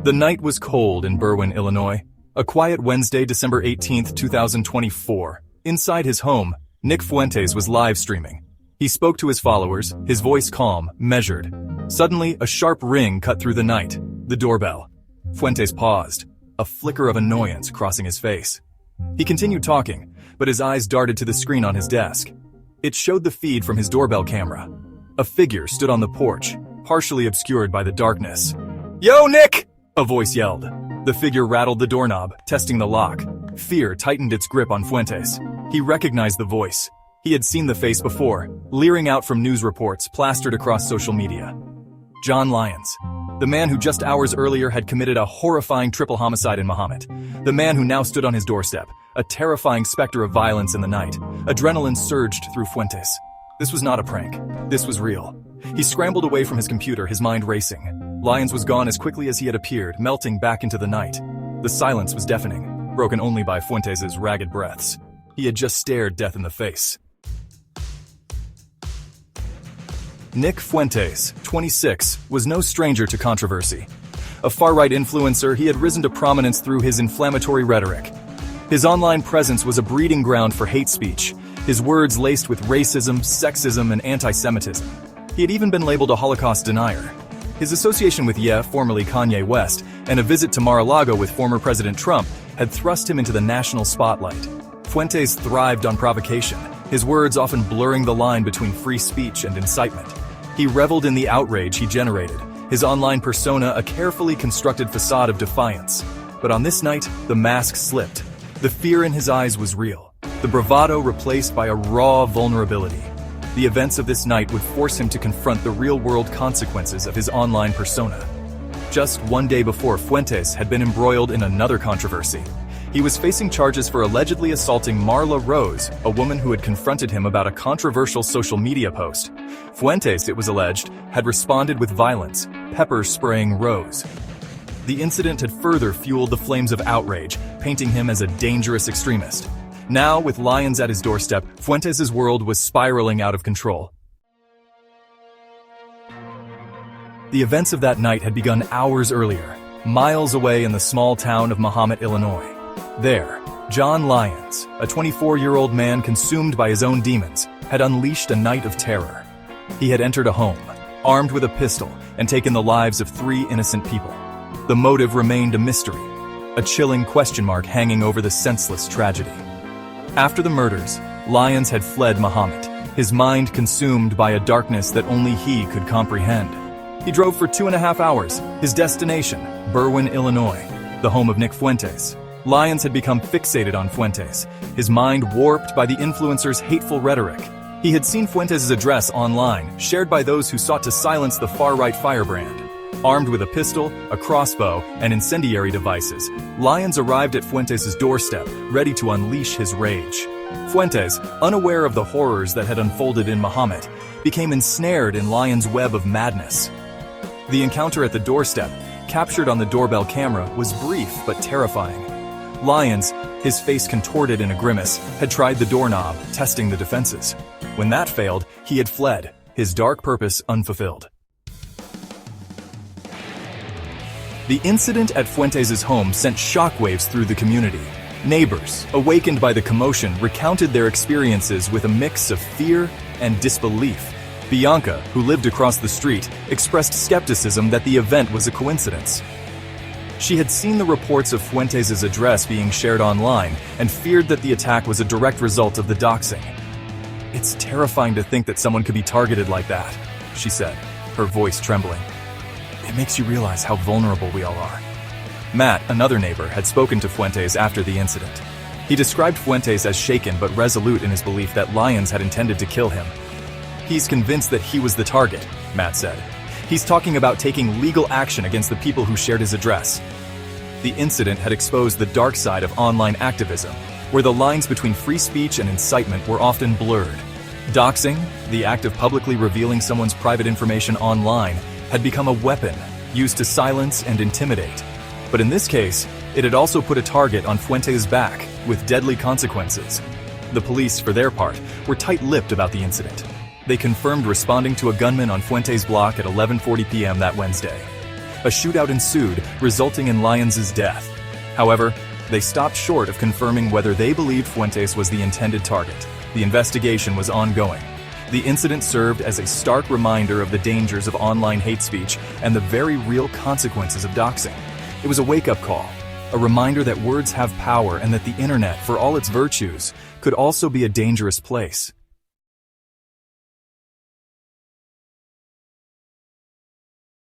The night was cold in Berwyn, Illinois. A quiet Wednesday, December 18, 2024. Inside his home, Nick Fuentes was live streaming. He spoke to his followers, his voice calm, measured. Suddenly, a sharp ring cut through the night. The doorbell. Fuentes paused, a flicker of annoyance crossing his face. He continued talking, but his eyes darted to the screen on his desk. It showed the feed from his doorbell camera. A figure stood on the porch, partially obscured by the darkness. "Yo, Nick!" a voice yelled. The figure rattled the doorknob, testing the lock. Fear tightened its grip on Fuentes. He recognized the voice. He had seen the face before, leering out from news reports plastered across social media. John Lyons, the man who just hours earlier had committed a horrifying triple homicide in Mahomet. The man who now stood on his doorstep, a terrifying specter of violence in the night. Adrenaline surged through Fuentes. This was not a prank. This was real. He scrambled away from his computer, his mind racing. Lyons was gone as quickly as he had appeared, melting back into the night. The silence was deafening, broken only by Fuentes' ragged breaths. He had just stared death in the face. Nick Fuentes, 26, was no stranger to controversy. A far-right influencer, he had risen to prominence through his inflammatory rhetoric. His online presence was a breeding ground for hate speech, his words laced with racism, sexism, and anti-Semitism. He had even been labeled a Holocaust denier. His association with Ye, formerly Kanye West, and a visit to Mar-a-Lago with former President Trump had thrust him into the national spotlight. Fuentes thrived on provocation, his words often blurring the line between free speech and incitement. He reveled in the outrage he generated, his online persona a carefully constructed facade of defiance. But on this night, the mask slipped. The fear in his eyes was real, the bravado replaced by a raw vulnerability. The events of this night would force him to confront the real-world consequences of his online persona. Just one day before, Fuentes had been embroiled in another controversy. He was facing charges for allegedly assaulting Marla Rose, a woman who had confronted him about a controversial social media post. Fuentes, it was alleged, had responded with violence, pepper spraying Rose. The incident had further fueled the flames of outrage, painting him as a dangerous extremist. Now, with Lyons at his doorstep, Fuentes' world was spiraling out of control. The events of that night had begun hours earlier, miles away in the small town of Mahomet, Illinois. There, John Lyons, a 24-year-old man consumed by his own demons, had unleashed a night of terror. He had entered a home, armed with a pistol, and taken the lives of 3 innocent people. The motive remained a mystery, a chilling question mark hanging over the senseless tragedy. After the murders, Lyons had fled Mahomet, his mind consumed by a darkness that only he could comprehend. He drove for 2.5 hours, his destination, Berwyn, Illinois, the home of Nick Fuentes. Lyons had become fixated on Fuentes, his mind warped by the influencer's hateful rhetoric. He had seen Fuentes' address online, shared by those who sought to silence the far-right firebrand. Armed with a pistol, a crossbow, and incendiary devices, Lyons arrived at Fuentes' doorstep, ready to unleash his rage. Fuentes, unaware of the horrors that had unfolded in Mahomet, became ensnared in Lyons' web of madness. The encounter at the doorstep, captured on the doorbell camera, was brief but terrifying. Lyons, his face contorted in a grimace, had tried the doorknob, testing the defenses. When that failed, he had fled, his dark purpose unfulfilled. The incident at Fuentes' home sent shockwaves through the community. Neighbors, awakened by the commotion, recounted their experiences with a mix of fear and disbelief. Bianca, who lived across the street, expressed skepticism that the event was a coincidence. She had seen the reports of Fuentes' address being shared online and feared that the attack was a direct result of the doxing. "It's terrifying to think that someone could be targeted like that," she said, her voice trembling. "It makes you realize how vulnerable we all are." Matt, another neighbor, had spoken to Fuentes after the incident. He described Fuentes as shaken but resolute in his belief that Lyons had intended to kill him. "He's convinced that he was the target," Matt said. "He's talking about taking legal action against the people who shared his address." The incident had exposed the dark side of online activism, where the lines between free speech and incitement were often blurred. Doxing, the act of publicly revealing someone's private information online, had become a weapon used to silence and intimidate. But in this case, it had also put a target on Fuentes' back, with deadly consequences. The police, for their part, were tight-lipped about the incident. They confirmed responding to a gunman on Fuentes' block at 11:40 p.m. that Wednesday. A shootout ensued, resulting in Lyons' death. However, they stopped short of confirming whether they believed Fuentes was the intended target. The investigation was ongoing. The incident served as a stark reminder of the dangers of online hate speech and the very real consequences of doxing. It was a wake-up call, a reminder that words have power and that the internet, for all its virtues, could also be a dangerous place.